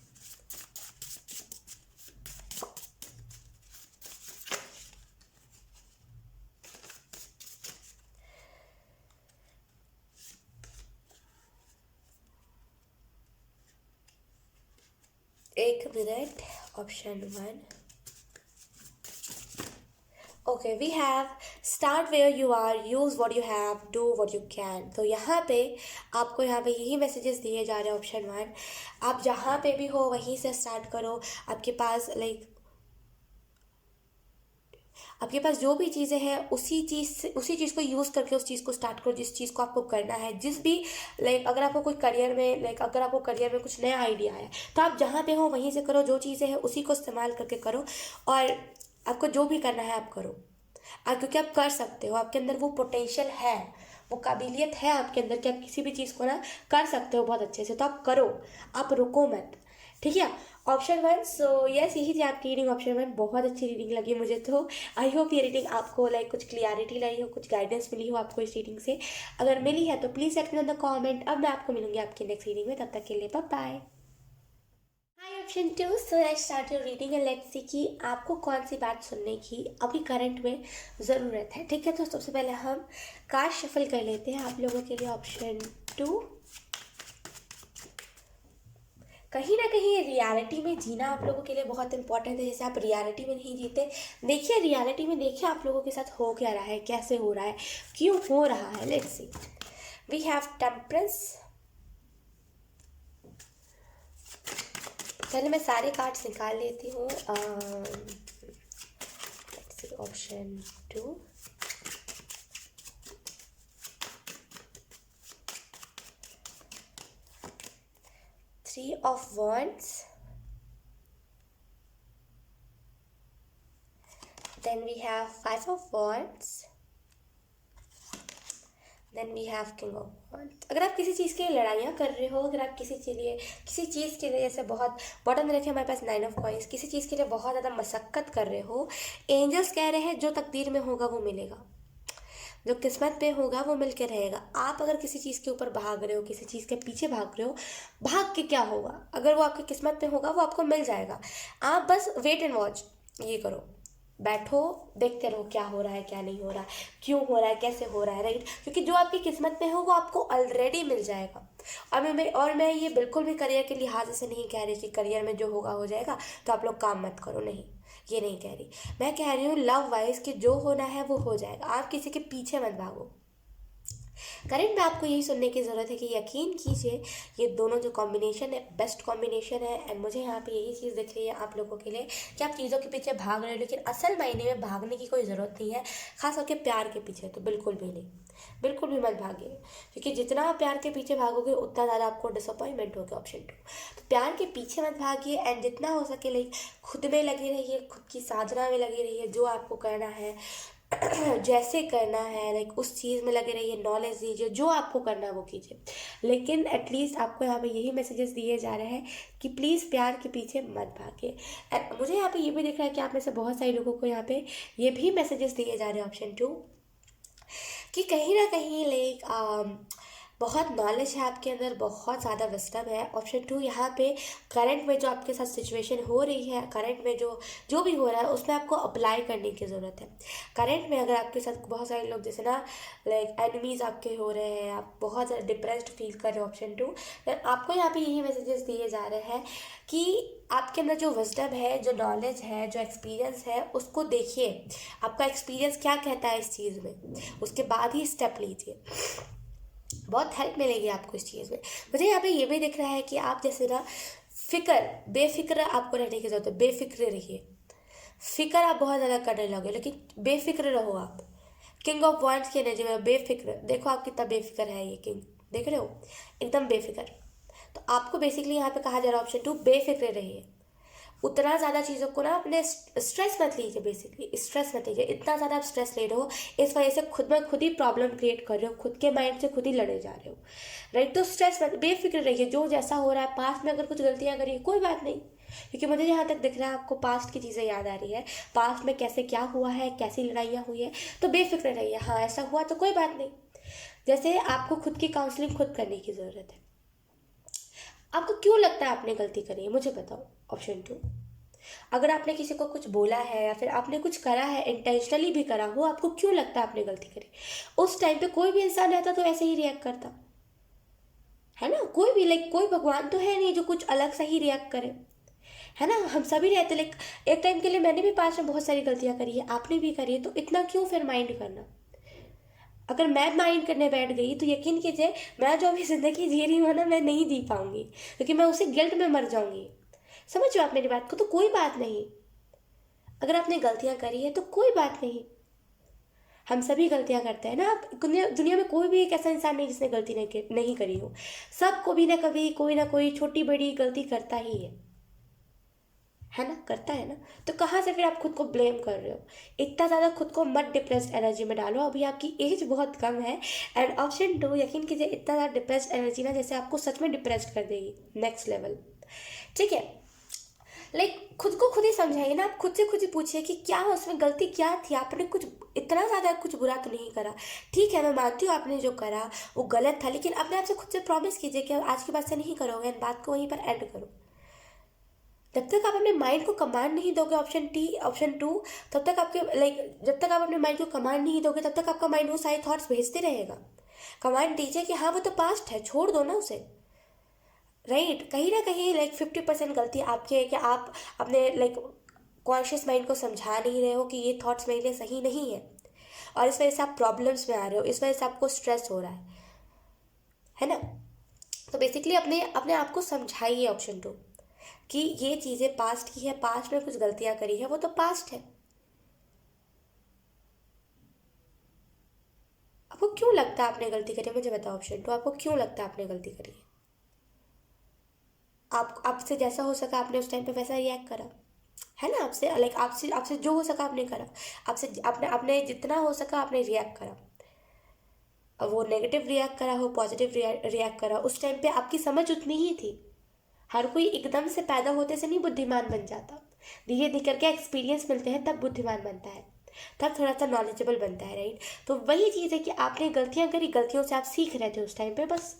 एक minute. Option 1, okay we have start where you are, use what you have, do what you can. तो यहाँ पे आपको यहाँ पे यही मैसेजेस दिए जा रहे हैं। ऑप्शन 1, आप जहाँ पे भी हो वहीं से स्टार्ट करो। आपके पास जो भी चीज़ें हैं उसी चीज़ को यूज़ करके उस चीज़ को स्टार्ट करो, जिस चीज़ को आपको करना है। जिस भी अगर आपको कोई करियर में अगर आपको करियर में कुछ नया आइडिया है तो आप जहाँ पे हो वहीं से करो, जो चीज़ें हैं उसी को इस्तेमाल करके करो, और आपको जो भी करना है आप करो। क्योंकि आप कर सकते हो, आपके अंदर वो पोटेंशियल है, वो काबिलियत है आपके अंदर कि आप किसी भी चीज़ को ना कर सकते हो बहुत अच्छे से। तो आप करो, आप रुको मत, ठीक है। ऑप्शन 1, सो यस, यही थी आपकी रीडिंग। ऑप्शन 1 बहुत अच्छी रीडिंग लगी मुझे। तो आई होप ये रीडिंग आपको कुछ क्लियरिटी लाई हो, कुछ गाइडेंस मिली हो आपको इस रीडिंग से। अगर मिली है तो please let me know in the comment. अब मैं आपको मिलूंगी आपकी नेक्स्ट रीडिंग में, तब तक के लिए bye bye. Hi option 2, so I start your reading and let's see कि आपको कौन सी बात सुनने की अभी करंट में ज़रूरत है, ठीक है। तो सबसे पहले हम कार्ड शफल कर लेते हैं आप लोगों के लिए। ऑप्शन 2, कहीं ना कहीं रियलिटी में जीना आप लोगों के लिए बहुत इंपॉर्टेंट है। जैसे आप रियलिटी में नहीं जीते, देखिए रियलिटी में, देखिए आप लोगों के साथ हो क्या रहा है, कैसे हो रहा है, क्यों हो रहा है। Let's see, we have temperance. पहले मैं सारे कार्ड्स निकाल लेती हूँ। Option 2, 3 of Wands, then we have 5 of Wands, then we have king of wands. अगर आप किसी चीज़ के लिए लड़ाइयाँ कर रहे हो, अगर आप किसी चीज़ के लिए जैसे बहुत बॉटम में रखे हमारे पास 9 ऑफ कॉइंस, किसी चीज़ के लिए बहुत ज़्यादा मशक्क़त कर रहे हो, एंजल्स कह रहे हैं जो तकदीर में होगा वो मिलेगा, जो किस्मत पे होगा वो मिल के रहेगा। आप अगर किसी चीज़ के ऊपर भाग रहे हो, किसी चीज़ के पीछे भाग रहे हो, भाग के क्या होगा, अगर वो आपकी किस्मत में होगा वो आपको मिल जाएगा। आप बस वेट एंड वॉच ये करो, बैठो, देखते रहो क्या हो रहा है क्या नहीं हो रहा है, क्यों हो रहा है कैसे हो रहा है, राइट। क्योंकि जो आपकी किस्मत में हो वो आपको ऑलरेडी मिल जाएगा। और मैं ये बिल्कुल भी करियर के लिहाज से नहीं कह रही कि करियर में जो होगा हो जाएगा तो आप लोग काम मत करो, नहीं, ये नहीं कह रही। मैं कह रही हूँ लव वाइज कि जो होना है वो हो जाएगा, आप किसी के पीछे मत भागो। करंट में आपको यही सुनने की ज़रूरत है कि यकीन कीजिए ये दोनों जो कॉम्बिनेशन है बेस्ट कॉम्बिनेशन है। एंड मुझे यहाँ पे यही चीज़ दिख रही है आप लोगों के लिए कि आप चीज़ों के पीछे भाग रहे हो, लेकिन असल मायने में भागने की कोई ज़रूरत नहीं है, खास करके प्यार के पीछे तो बिल्कुल भी नहीं, बिल्कुल भी मत भागिए। क्योंकि जितना आप प्यार के पीछे भागोगे उतना ज़्यादा आपको डिसअपॉइंटमेंट होगा। ऑप्शन 2, तो प्यार के पीछे मत भागिए एंड जितना हो सके लाइक खुद में लगे रहिए, खुद की साधना में लगे रहिए, जो आपको करना है जैसे करना है लाइक उस चीज़ में लगे रहिए, नॉलेज दीजिए, जो आपको करना है वो कीजिए। लेकिन एटलीस्ट आपको यहाँ पे यही मैसेजेस दिए जा रहे हैं कि प्लीज़ प्यार के पीछे मत भागिए। मुझे यहाँ पे ये भी दिख रहा है कि आप में से बहुत सारे लोगों को यहाँ पे ये भी मैसेजेस दिए जा रहे हैं ऑप्शन 2 कि कहीं ना कहीं लाइक बहुत नॉलेज है आपके अंदर, बहुत ज़्यादा विस्डम है। ऑप्शन 2 यहाँ पे करंट में जो आपके साथ सिचुएशन हो रही है, करंट में जो जो भी हो रहा है उसमें आपको अप्लाई करने की ज़रूरत है। करंट में अगर आपके साथ बहुत सारे लोग जैसे ना लाइक एनिमीज़ आपके हो रहे हैं, आप बहुत ज़्यादा डिप्रेस्ड फील कर रहे हो ऑप्शन 2, देन आपको यहाँ पे यही मैसेजेस दिए जा रहे हैं कि आपके अंदर जो विजडम है, जो नॉलेज है, जो एक्सपीरियंस है उसको देखिए, आपका एक्सपीरियंस क्या कहता है इस चीज़ में, उसके बाद ही स्टेप लीजिए। बहुत हेल्प मिलेगी आपको इस चीज़ में। मुझे यहाँ पे ये भी दिख रहा है कि आप जैसे ना बेफिक्र आपको रहने की जरूरत है, बेफिक्र रहिए। फिक्र आप बहुत ज़्यादा करने लगे लेकिन बेफिक्र रहो आप। किंग ऑफ वॉन्ड्स की एनर्जी में बेफिक्र, देखो आप कितना बेफिक्र है ये किंग, देख रहे हो एकदम बेफिक्र। तो आपको बेसिकली यहाँ पे कहा जा रहा है ऑप्शन 2 बेफिक्र रहिए। उतना ज़्यादा चीज़ों को ना अपने स्ट्रेस मत लीजिए, बेसिकली स्ट्रेस मत लीजिए, इतना ज़्यादा आप स्ट्रेस ले रहे हो, इस वजह से खुद में खुद ही प्रॉब्लम क्रिएट कर रहे हो, खुद के माइंड से खुद ही लड़े जा रहे हो, राइट। तो स्ट्रेस मत, बेफिक्र रहिए। जो जैसा हो रहा है पास्ट में अगर कुछ गलतियाँ करिए कोई बात नहीं, क्योंकि मुझे जहाँ तक दिख रहा है आपको पास्ट की चीज़ें याद आ रही है, पास्ट में कैसे क्या हुआ है, कैसी लड़ाइयाँ हुई है, तो बेफिक्र रहिए। हाँ ऐसा हुआ तो कोई बात नहीं। जैसे आपको खुद की काउंसलिंग खुद करने की ज़रूरत है। आपको क्यों लगता है आपने गलती करी है, मुझे बताओ ऑप्शन 2। अगर आपने किसी को कुछ बोला है या फिर आपने कुछ करा है, इंटेंशनली भी करा हो, आपको क्यों लगता है आपने गलती करी? उस टाइम पे कोई भी इंसान रहता तो ऐसे ही रिएक्ट करता, है ना। कोई भी लाइक कोई भगवान तो है नहीं जो कुछ अलग से ही रिएक्ट करे, है ना। हम सभी रहते लाइक एक टाइम के लिए मैंने भी पास में बहुत सारी गलतियां करी है, आपने भी करी है, तो इतना क्यों फिर माइंड करना। अगर मैं माइंड करने बैठ गई तो यकीन कीजिए मैं जो अभी ज़िंदगी जी रही हूँ ना मैं नहीं जी पाऊंगी, क्योंकि मैं उसी गिल्ट में मर जाऊंगी। समझ रहे हो आप मेरी बात को? तो कोई बात नहीं, अगर आपने गलतियां करी है तो कोई बात नहीं, हम सभी गलतियां करते हैं ना। आप दुनिया में कोई भी एक ऐसा इंसान नहीं जिसने गलती नहीं करी हो। सबको भी ना कभी कोई ना कोई छोटी बड़ी गलती करता ही है ना, करता है ना। तो कहाँ से फिर आप खुद को ब्लेम कर रहे हो? इतना ज़्यादा खुद को मत डिप्रेस्ड एनर्जी में डालो, अभी आपकी एज बहुत कम है। एंड ऑप्शन 2 यकीन कीजिए इतना ज़्यादा डिप्रेस्ड एनर्जी ना जैसे आपको सच में डिप्रेस्ड कर देगी नेक्स्ट लेवल, ठीक है। लाइक खुद को खुद ही समझाइए ना, आप खुद से खुद ही पूछिए कि क्या उसमें गलती क्या थी, आपने कुछ इतना ज़्यादा कुछ बुरा तो नहीं करा। ठीक है मैं मानती हूँ आपने जो करा वो गलत था, लेकिन अपने आप से खुद से प्रॉमिस कीजिए कि आज के बाद से नहीं करोगे, एंड बात को वहीं पर एंड करो। जब तक आप अपने माइंड को कमांड नहीं दोगे ऑप्शन 2, तब तक आपके लाइक जब तक आप अपने माइंड को कमांड नहीं दोगे तब तक आपका माइंड वो सारे थॉट्स भेजते रहेगा। कमांड दीजिए कि हाँ वो तो पास्ट है, छोड़ दो ना उसे, राइट। कहीं ना कहीं लाइक 50% गलती आपकी है कि आप अपने लाइक कॉन्शियस माइंड को समझा नहीं रहे हो कि ये थॉट्स मेरे लिए सही नहीं है, और इस वजह से आप प्रॉब्लम्स में आ रहे हो, इस वजह से आपको स्ट्रेस हो रहा है ना। तो बेसिकली अपने अपने आप को समझाइए ऑप्शन 2 कि ये चीज़ें पास्ट की है, पास्ट में कुछ गलतियां करी है, वो तो पास्ट है। आपको क्यों लगता है आपने गलती करी है, मुझे बताओ ऑप्शन 2, आपको क्यों लगता है आपने गलती करी है? आप आपसे जैसा हो सका आपने उस टाइम पे वैसा रिएक्ट करा, है ना। आपसे लाइक आपसे आपसे जो हो सका आपने करा, आपसे आपने आपने जितना हो सका आपने रिएक्ट करा। अब वो नेगेटिव रिएक्ट करा हो, पॉजिटिव रिएक्ट करा, उस टाइम पे आपकी समझ उतनी ही थी। हर कोई एकदम से पैदा होते से नहीं बुद्धिमान बन जाता, धीरे धीरे करके एक्सपीरियंस मिलते हैं तब बुद्धिमान बनता है, तब थोड़ा सा नॉलेजेबल बनता है, राइट। तो वही चीज़ है कि आपने गलतियां करी, गलतियों से आप सीख रहे थे उस टाइम पे, बस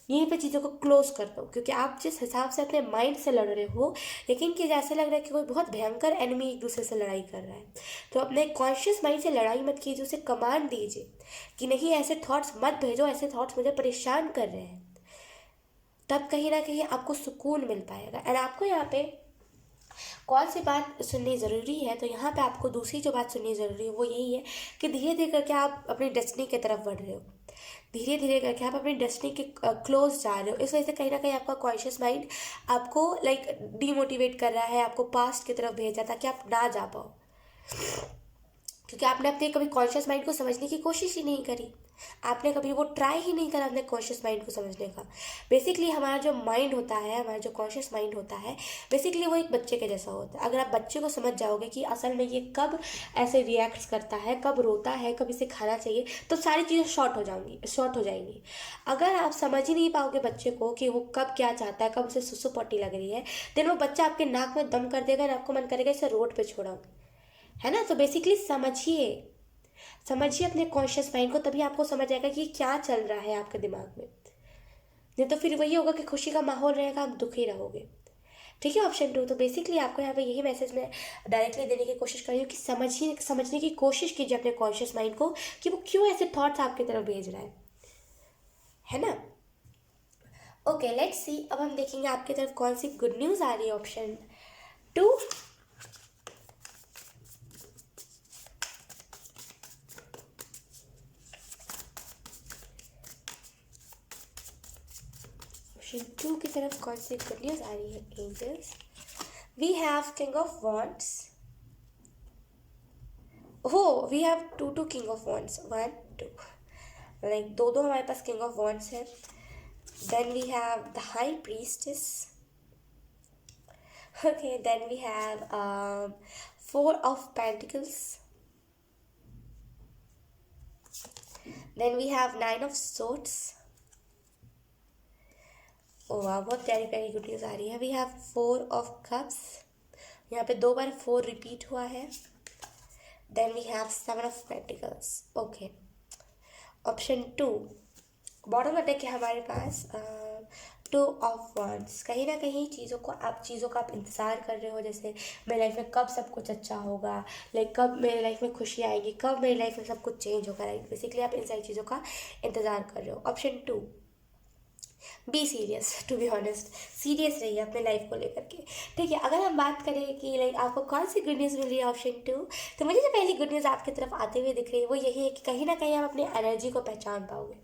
यहीं पे चीज़ों को क्लोज कर दो, क्योंकि आप जिस हिसाब से अपने माइंड से लड़ रहे हो, लेकिन कि जैसे लग रहा है कि कोई बहुत भयंकर एनिमी एक दूसरे से लड़ाई कर रहा है। तो अपने कॉन्शियस माइंड से लड़ाई मत कीजिए, उसे कमांड दीजिए कि नहीं, ऐसे थॉट्स मत भेजो, ऐसे थॉट्स मुझे परेशान कर रहे हैं। तब कहीं ना कहीं आपको सुकून मिल पाएगा। एंड आपको यहाँ पे कौन सी बात सुननी ज़रूरी है, तो यहाँ पे आपको दूसरी जो बात सुननी ज़रूरी है वो यही है कि धीरे धीरे करके आप अपनी डेस्टिनी की तरफ बढ़ रहे हो, धीरे धीरे करके आप अपनी डेस्टिनी के क्लोज जा रहे हो। इस वजह से कहीं ना कहीं आपका कॉन्शियस माइंड आपको लाइक डीमोटिवेट कर रहा है, आपको पास्ट की तरफ भेज रहा था कि आप ना जा पाओ, क्योंकि आपने अपने कभी कॉन्शियस माइंड को समझने की कोशिश ही नहीं करी, आपने कभी वो ट्राई ही नहीं करा अपने कॉन्शियस माइंड को समझने का। बेसिकली हमारा जो माइंड होता है, हमारा जो कॉन्शियस माइंड होता है, बेसिकली वो एक बच्चे के जैसा होता है। अगर आप बच्चे को समझ जाओगे कि असल में ये कब ऐसे रिएक्ट्स करता है, कब रोता है, कब इसे खाना चाहिए, तो सारी चीज़ें शॉर्ट हो जाएंगी। अगर आप समझ ही नहीं पाओगे बच्चे को कि वो कब क्या चाहता है, कब उसे सुसु पट्टी लग रही है, देन वो बच्चा आपके नाक में दम कर देगा और आपको मन करेगा इसे रोड पे छोड़ाऊं, है ना। तो बेसिकली समझिए अपने कॉन्शियस माइंड को, तभी आपको समझ आएगा कि क्या चल रहा है आपके दिमाग में। नहीं तो फिर वही होगा कि खुशी का माहौल रहेगा, आप दुखी रहोगे। ठीक है, ऑप्शन 2। तो बेसिकली आपको यहाँ पे यही मैसेज मैं डायरेक्टली देने की कोशिश कर रही हूँ कि समझने की कोशिश कीजिए अपने कॉन्शियस माइंड को कि वो क्यों ऐसे थॉट्स आपकी तरफ भेज रहा है ना। Okay, let's see. अब हम देखेंगे आपकी तरफ कौन सी गुड न्यूज़ आ रही है। ऑप्शन 2। ऑप्शन 2 की तरफ कौन सी गुड न्यूज़ आ रही है angels. We have king of wands. हो, we have two king of wands, 1 2, like दो हमारे पास किंग ऑफ वॉन्ड्स है। Then we have the high priestess. Okay, then we have 4 of pentacles. Then we have 9 of swords। ओ वाह, बहुत प्यारी प्यारी गुड न्यूज़ आ रही है। वी हैव 4 ऑफ कप्स, यहाँ पे 2 बार 4 रिपीट हुआ है। Then we have 7 of pentacles. Okay, option 2 bottom attack है हमारे पास 2 ऑफ वॉन्ड्स। कहीं ना कहीं चीज़ों का आप इंतज़ार कर रहे हो, जैसे मेरी लाइफ में कब सब कुछ अच्छा होगा, लाइक कब मेरी लाइफ में खुशी आएगी, कब मेरी लाइफ में सब कुछ चेंज होगा। लाइक बेसिकली आप इन सारी चीज़ों का इंतज़ार कर रहे हो। Option 2, be serious. To be honest, serious रहिए अपने लाइफ को लेकर के। ठीक है, अगर हम बात करें कि लाइक आपको कौन सी गुड न्यूज़ मिल रही है ऑप्शन 2, तो मुझे जो पहली गुड न्यूज़ आपकी तरफ आते हुए दिख रही है वो यही है कि कहीं ना कहीं आप अपनी एनर्जी को पहचान पाओगे।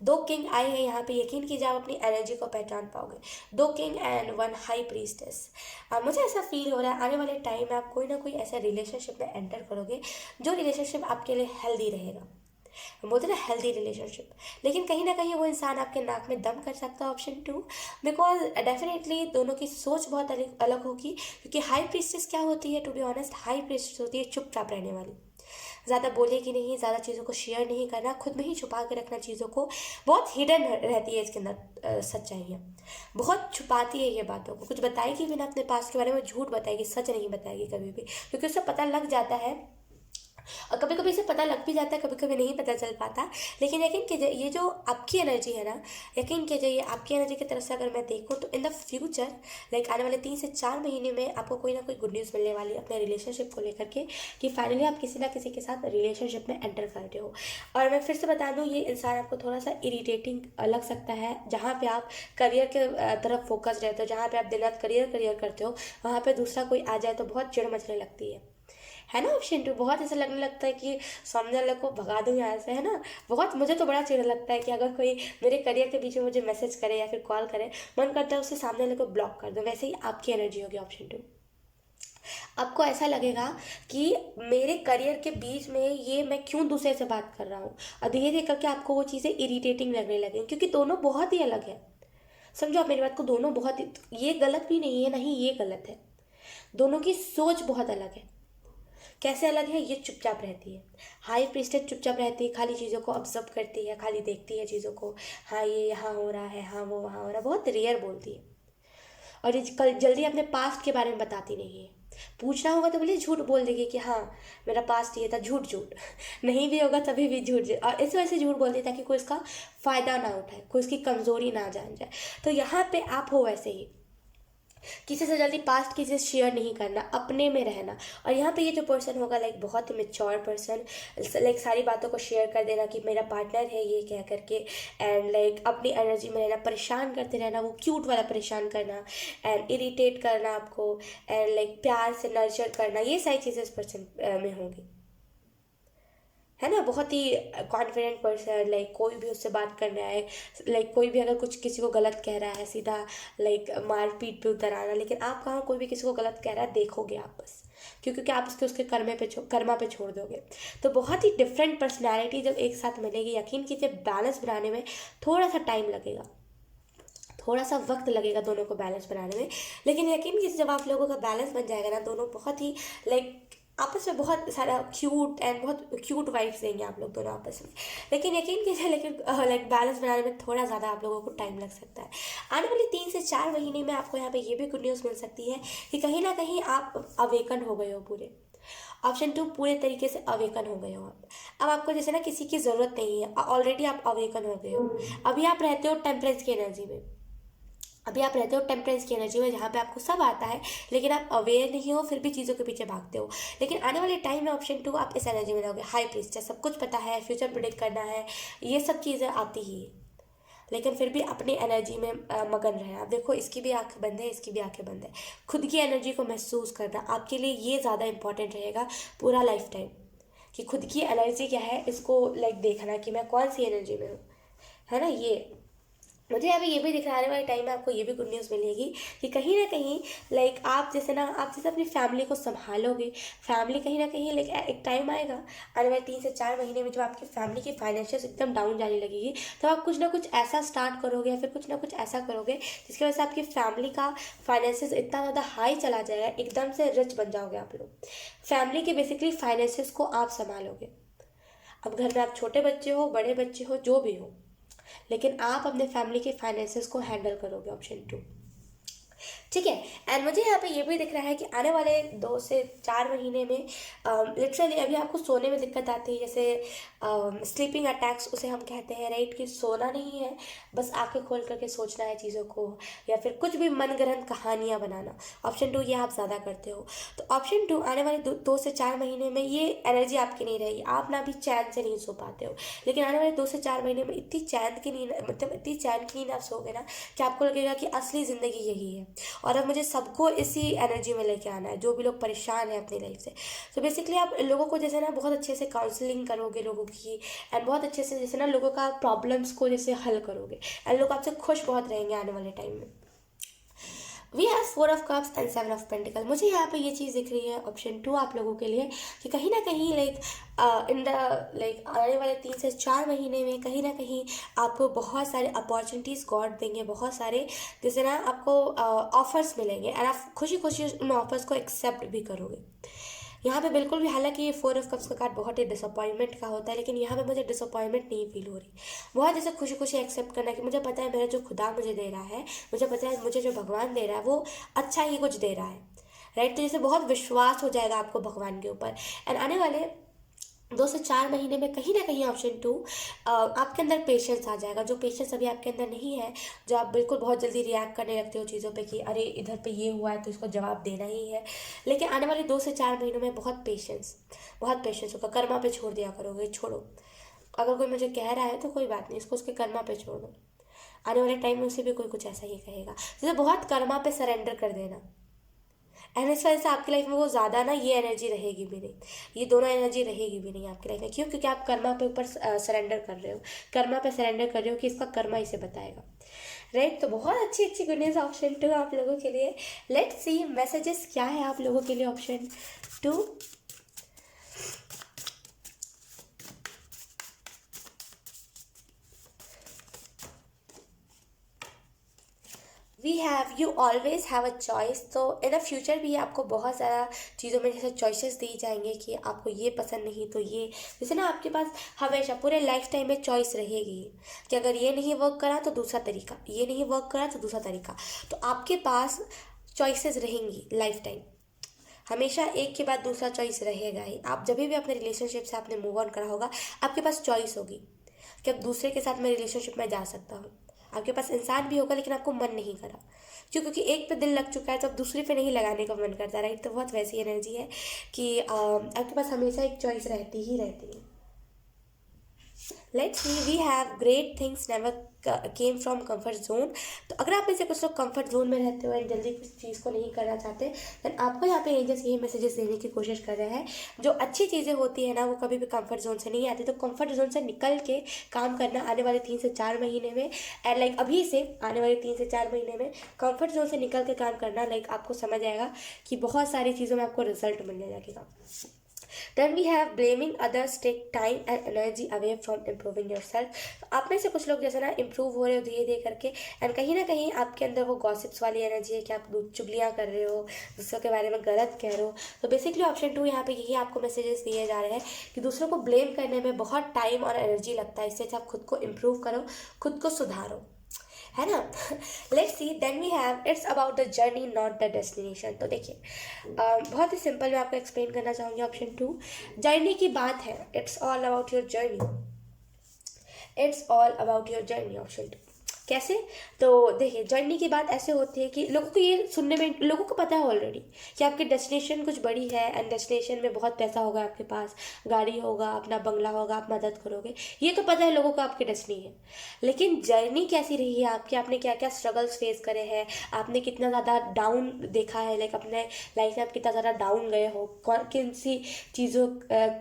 2 किंग आए हैं यहाँ पे, यकीन कीजिए आप अपनी एनर्जी को पहचान पाओगे। 2 किंग एंड 1 हाई प्रीस्टेस। मुझे ऐसा फील हो रहा है आने वाले टाइम में आप कोई ना कोई ऐसा रिलेशनशिप में एंटर करोगे जो रिलेशनशिप आपके लिए हेल्दी रहेगा। हम बोलते हैं ना हेल्दी रिलेशनशिप, लेकिन कहीं ना कहीं वो इंसान आपके नाक में दम कर सकता है। ऑप्शन 2, बिकॉज डेफिनेटली दोनों की सोच बहुत अलग अलग होगी, क्योंकि हाई प्रीस्टेस क्या होती है, to be honest, high priestess होती है चुपचाप रहने वाली, ज़्यादा बोलेगी नहीं, ज़्यादा चीज़ों को शेयर नहीं करना, खुद में ही छुपा के रखना चीज़ों को, बहुत हिडन रहती है इसके अंदर सच्चाइयाँ, बहुत छुपाती है ये बातों को, कुछ बताएगी भी ना अपने पास के बारे में, झूठ बताएगी, सच नहीं बताएगी कभी भी, क्योंकि उसे पता लग जाता है। और कभी कभी इसे पता लग भी जाता है, कभी कभी नहीं पता चल पाता। लेकिन यकीन कीजिए ये जो आपकी एनर्जी है ना, यकीन कीजिए ये आपकी एनर्जी की तरफ से अगर मैं देखूँ तो इन द फ्यूचर, लाइक आने वाले 3 से 4 महीने में आपको कोई ना कोई गुड न्यूज़ मिलने वाली है अपने रिलेशनशिप को लेकर के, कि फाइनली आप किसी ना किसी के साथ रिलेशनशिप में एंटर कर रहे हो। और मैं फिर से बता दूँ, ये इंसान आपको थोड़ा सा इरीटेटिंग लग सकता है, जहाँ पे आप करियर के तरफ फोकस रहते हो, जहाँ पे आप दिन रात करियर करते हो, वहाँ पे दूसरा कोई आ जाए तो बहुत चिढ़ मचने लगती है ना। ऑप्शन 2, बहुत ऐसा लगने लगता है कि सामने वाले को भगा दूँ यहाँ से, है ना। बहुत, मुझे तो बड़ा चिढ़ लगता है कि अगर कोई मेरे करियर के बीच में मुझे मैसेज करे या फिर कॉल करे, मन करता है उससे सामने वाले को ब्लॉक कर दो। वैसे ही आपकी एनर्जी होगी ऑप्शन 2। आपको ऐसा लगेगा कि मेरे करियर के बीच में ये मैं क्यों दूसरे से बात कर रहा हूँ, और धीरे धीरे करके आपको वो चीज़ें इरीटेटिंग लगने लगेंगी, क्योंकि दोनों बहुत ही अलग है। समझो आप मेरी बात को, दोनों बहुत ही, ये गलत भी नहीं है, ना ही ये गलत है, दोनों की सोच बहुत अलग है। कैसे अलग है, ये चुपचाप रहती है, हाई प्रीस्टेस चुपचाप रहती है, खाली चीज़ों को ऑब्जर्व करती है, खाली देखती है चीज़ों को, हाँ ये यहाँ हो रहा है, हाँ वो वहाँ हो रहा है, बहुत रेयर बोलती है। और ये कल जल्दी अपने पास्ट के बारे में बताती नहीं है, पूछना होगा तो बोलिए, झूठ बोल देगी कि हाँ मेरा पास्ट ये था, झूठ झूठ। नहीं भी होगा तभी भी झूठ झूठ, और इस वजह से झूठ बोलती है ताकि कोई इसका फ़ायदा ना उठाए, कोई इसकी कमज़ोरी ना जान जाए। तो यहाँ पे आप हो वैसे ही, किसी से जल्दी पास्ट किसी से शेयर नहीं करना, अपने में रहना। और यहाँ पे ये जो पर्सन होगा लाइक बहुत ही मेच्योर पर्सन, लाइक सारी बातों को शेयर कर देना कि मेरा पार्टनर है ये कह करके, एंड लाइक अपनी एनर्जी में रहना, परेशान करते रहना, वो क्यूट वाला परेशान करना, एंड इरिटेट करना आपको, एंड लाइक प्यार से नर्चर करना, ये सारी चीज़ें इस पर्सन में होंगी, है ना। बहुत ही कॉन्फिडेंट पर्सन, लाइक कोई भी उससे बात करना है, लाइक कोई भी अगर कुछ किसी को गलत कह रहा है सीधा लाइक मार पीट पे उतर आना। लेकिन आप कहाँ कोई भी किसी को गलत कह रहा है देखोगे आप बस, क्योंकि आप उसके कर्मा पे छोड़ दोगे। तो बहुत ही डिफरेंट पर्सनैलिटी जब एक साथ मिलेगी, यकीन कीजिए बैलेंस बनाने में थोड़ा सा टाइम लगेगा, थोड़ा सा वक्त लगेगा दोनों को बैलेंस बनाने में। लेकिन यकीन कीजिए जब आप लोगों का बैलेंस बन जाएगा ना, दोनों बहुत ही लाइक आपस में बहुत सारा क्यूट एंड बहुत क्यूट वाइब्स देंगे आप लोग दोनों आपस में। लेकिन यकीन कीजिए, लेकिन लाइक बैलेंस बनाने में थोड़ा ज़्यादा आप लोगों को टाइम लग सकता है। आने वाले 3 से 4 महीने में आपको यहाँ पे ये भी गुड न्यूज़ मिल सकती है कि कहीं ना कहीं आप अवेकन हो गए हो पूरे। ऑप्शन 2, पूरे तरीके से अवेकन हो गए हो आप। अब आपको जैसे ना किसी की ज़रूरत नहीं है, ऑलरेडी आप अवेकन हो गए हो। अभी आप रहते हो टेम्परेंस की एनर्जी में, अभी आप रहते हो टेम्परेंस की एनर्जी में, जहाँ पे आपको सब आता है लेकिन आप अवेयर नहीं हो, फिर भी चीज़ों के पीछे भागते हो। लेकिन आने वाले टाइम में ऑप्शन 2 आप इस एनर्जी में रहोगे, हाई प्रीस्टेस, सब कुछ पता है, फ्यूचर प्रिडिक्ट करना है, ये सब चीज़ें आती ही है, लेकिन फिर भी अपनी एनर्जी में मगन रहना। आप देखो, इसकी भी आंखें बंद है, इसकी भी आंखें बंद है। खुद की एनर्जी को महसूस करना आपके लिए ये ज़्यादा इंपॉर्टेंट रहेगा पूरा लाइफ टाइम, कि खुद की एनर्जी क्या है इसको लाइक देखना कि मैं कौन सी एनर्जी में हूँ, है ना। ये मुझे यहाँ पे ये भी दिख रहा है, आने वाले टाइम में आपको ये भी गुड न्यूज़ मिलेगी कि कहीं ना कहीं लाइक आप जैसे अपनी फैमिली को संभालोगे, फैमिली कहीं ना कहीं लाइक एक टाइम आएगा आने वाले 3 से 4 महीने में जब आपकी फैमिली की फाइनेंशियल एकदम डाउन जाने लगेगी, तो आप कुछ ना कुछ ऐसा स्टार्ट करोगे या फिर कुछ ना कुछ ऐसा करोगे जिसकी वजह से आपकी फैमिली का फाइनेंशियल इतना ज़्यादा हाई चला जाएगा, एकदम से रिच बन जाओगे आप लोग। फैमिली के बेसिकली फाइनेंशियल को आप संभालोगे। अब घर में आप छोटे बच्चे हो, बड़े बच्चे हो, जो भी हो, लेकिन आप अपने फैमिली के फाइनेंसेस को हैंडल करोगे, ऑप्शन 2। ठीक है। एंड मुझे यहाँ पे ये भी दिख रहा है कि आने वाले 2 से 4 महीने में लिटरली अभी आपको सोने में दिक्कत आती है, जैसे स्लीपिंग अटैक्स उसे हम कहते हैं, राइट, कि सोना नहीं है, बस आंखें खोल करके सोचना है चीज़ों को, या फिर कुछ भी मनगढ़ंत कहानियाँ बनाना। ऑप्शन 2 ये आप ज़्यादा करते हो। तो ऑप्शन 2 आने वाले 2 से 4 महीने में ये एनर्जी आपकी नहीं रहेगी, आप ना भी चैन से नहीं सो पाते हो। लेकिन आने वाले 2 से 4 महीने में इतनी चैन की नींद, मतलब इतनी चैन की नींद आप सोओगे ना कि आपको लगेगा कि असली ज़िंदगी यही है, और अब मुझे सबको इसी एनर्जी में लेके आना है, जो भी लोग परेशान हैं अपनी लाइफ से। तो बेसिकली आप लोगों को जैसे ना बहुत अच्छे से काउंसलिंग करोगे लोगों की, एंड बहुत अच्छे से जैसे ना लोगों का प्रॉब्लम्स को जैसे हल करोगे, एंड लोग आपसे खुश बहुत रहेंगे आने वाले टाइम में। We have 4 of cups and 7 of pentacle. मुझे यहाँ पे ये चीज़ दिख रही है, ऑप्शन 2 आप लोगों के लिए, कि कहीं ना कहीं लाइक इन द लाइक आने वाले 3 से 4 महीने में कहीं ना कहीं आपको बहुत सारे अपॉर्चुनिटीज़ गॉड देंगे, बहुत सारे जैसे ना आपको ऑफर्स मिलेंगे, और आप खुशी खुशी उन ऑफर्स को एक्सेप्ट भी करोगे। यहाँ पे बिल्कुल भी, हालांकि ये 4 ऑफ कप्स का कार्ड बहुत ही डिसअपॉइंटमेंट का होता है, लेकिन यहाँ पे मुझे डिसअपॉइंटमेंट नहीं फील हो रही। बहुत जैसे खुशी खुशी एक्सेप्ट करना कि मुझे पता है मेरा जो खुदा मुझे दे रहा है, मुझे पता है मुझे जो भगवान दे रहा है वो अच्छा ही कुछ दे रहा है, राइट। तो जैसे बहुत विश्वास हो जाएगा आपको भगवान के ऊपर। एंड आने वाले 2 से 4 महीने में कहीं ना कहीं ऑप्शन 2 आपके अंदर पेशेंस आ जाएगा, जो पेशेंस अभी आपके अंदर नहीं है, जो आप बिल्कुल बहुत जल्दी रिएक्ट करने लगते हो चीज़ों पे कि अरे इधर पे ये हुआ है तो इसको जवाब देना ही है। लेकिन आने वाले 2 से 4 महीनों में बहुत पेशेंस होगा, कर्मा पे छोड़ दिया करोगे, छोड़ो। अगर कोई मुझे कह रहा है तो कोई बात नहीं, इसको उसके कर्मा पे छोड़ दो। आने वाले टाइम में उसे भी कोई कुछ ऐसा ही कहेगा, जैसे बहुत कर्मा पे सरेंडर कर देना। एंड इस वजह से आपकी लाइफ में वो ज़्यादा ना ये एनर्जी रहेगी भी नहीं, ये दोनों एनर्जी रहेगी भी नहीं आपकी लाइफ में। क्यों? क्योंकि आप कर्मा पे ऊपर सरेंडर कर रहे हो, कर्मा पे सरेंडर कर रहे हो कि इसका कर्मा इसे बताएगा, राइट। तो बहुत अच्छी अच्छी गुड न्यूज़ ऑप्शन 2 आप लोगों के लिए। लेट्स सी मैसेजेस क्या है आप लोगों के लिए option 2। We have, you always have a choice. तो इन द फ्यूचर भी आपको बहुत ज़्यादा चीज़ों में जैसे चॉइसेस दी जाएंगे कि आपको ये पसंद नहीं तो ये, जैसे ना आपके पास हमेशा पूरे लाइफ टाइम में चॉइस रहेगी कि अगर ये नहीं वर्क करा तो दूसरा तरीका, ये नहीं वर्क करा तो दूसरा तरीका। तो आपके पास चॉइसेस रहेंगी लाइफ टाइम। हमेशा एक के बाद दूसरा चॉइस रहेगा ही। आप जब भी अपने रिलेशनशिप से आपने मूव ऑन करा होगा, आपके पास चॉइस होगी कि अब दूसरे के साथ मैं रिलेशनशिप में जा सकता हूँ। आपके पास इंसान भी होगा लेकिन आपको मन नहीं करा, क्यों? क्योंकि एक पे दिल लग चुका है तो अब दूसरे पे नहीं लगाने का मन करता, राइट? तो बहुत वैसी एनर्जी है कि आपके पास हमेशा एक चॉइस रहती ही रहती है। Let's see, we have great things never came from comfort zone. तो अगर आप में से कुछ लोग कंफर्ट जोन में रहते हो एंड जल्दी किसी चीज़ को नहीं करना चाहते, देन आपको यहाँ पे एंजल्स यही मैसेजेस देने की कोशिश कर रहे हैं। जो अच्छी चीज़ें होती है ना, वो कभी भी कंफर्ट जोन से नहीं आती। तो कंफर्ट जोन से निकल के काम करना आने वाले 3 से 4 महीने में, एंड लाइक अभी से आने वाले 3 से 4 महीने में कंफर्ट जोन से निकल के काम करना, लाइक आपको समझ आएगा कि बहुत सारी चीज़ों में आपको रिजल्ट मिलने लगेगा। Then we have blaming others take time and energy away from improving yourself। तो आप में से कुछ लोग जैसे ना इम्प्रूव हो रहे हो धीरे धीरे करके, एंड कहीं ना कहीं आपके अंदर वो गॉसिप्स वाली एनर्जी है कि आप चुगलियाँ कर रहे हो, दूसरों के बारे में गलत कह रहे हो। तो बेसिकली ऑप्शन 2 यहाँ पे यही आपको मैसेजेस दिए जा रहे हैं कि दूसरों को ब्लेम करने में बहुत टाइम और एनर्जी लगता है। इससे अच्छा आप खुद को इम्प्रूव करो, खुद को सुधारो, है ना? Let's see, then we have it's about the journey not the destination. तो देखिए, बहुत ही सिंपल मैं आपको एक्सप्लेन करना चाहूँगी ऑप्शन 2। जर्नी की बात है, it's all about your journey, it's all about your journey, option 2। कैसे? तो देखिए, जर्नी की बात ऐसे होती है कि लोगों को ये सुनने में, लोगों को पता है ऑलरेडी कि आपकी डेस्टिनेशन कुछ बड़ी है एंड डेस्टिनेशन में बहुत पैसा होगा, आपके पास गाड़ी होगा, अपना बंगला होगा, आप मदद करोगे, ये तो पता है लोगों को आपकी डेस्टिनी है। लेकिन जर्नी कैसी रही है आपकी, आपने क्या क्या स्ट्रगल्स फेस करे हैं, आपने कितना ज़्यादा डाउन देखा है, लाइक अपने लाइफ में आप कितना ज़्यादा डाउन गए हो, कौन सी चीज़ों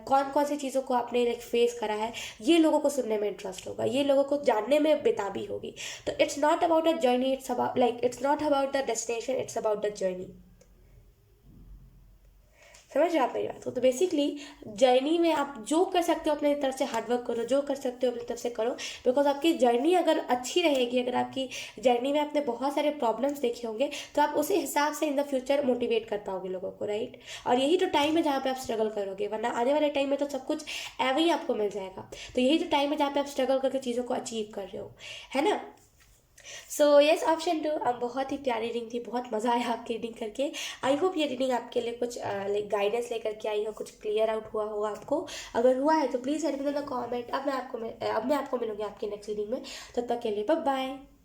कौन कौन सी चीज़ों को आपने लाइक फेस करा है, ये लोगों को सुनने में इंटरेस्ट होगा, ये लोगों को जानने में बेताबी होगी। तो it's not about a journey, it's about like it's not about the destination, it's about the journey. समझ रहे आप मेरी बात को? तो बेसिकली जर्नी में आप जो कर सकते हो अपने तरफ से हार्डवर्क करो, जो कर सकते हो अपनी तरफ से करो, बिकॉज आपकी जर्नी अगर अच्छी रहेगी, अगर आपकी जर्नी में आपने बहुत सारे प्रॉब्लम्स देखे होंगे, तो आप उसी हिसाब से इन द फ्यूचर मोटिवेट कर पाओगे लोगों को, राइट? और यही तो टाइम है जहाँ पे आप स्ट्रगल करोगे, वरना आने वाले टाइम में तो सब कुछ एवं ही आपको मिल जाएगा। तो यही तो टाइम है जहाँ पे आप स्ट्रगल करके चीज़ों को अचीव कर रहे हो, है ना? So yes, option 2। अब बहुत ही प्यारी रीडिंग थी, बहुत मज़ा आया आपकी रीडिंग करके। आई होप ये रीडिंग आपके लिए कुछ लाइक गाइडेंस लेकर के आई हो, कुछ क्लियर आउट हुआ होगा आपको। अगर हुआ है तो please let me know the comment. अब मैं आपको मिलूंगी आपकी नेक्स्ट रीडिंग में। तब तक के लिए बाय बाय।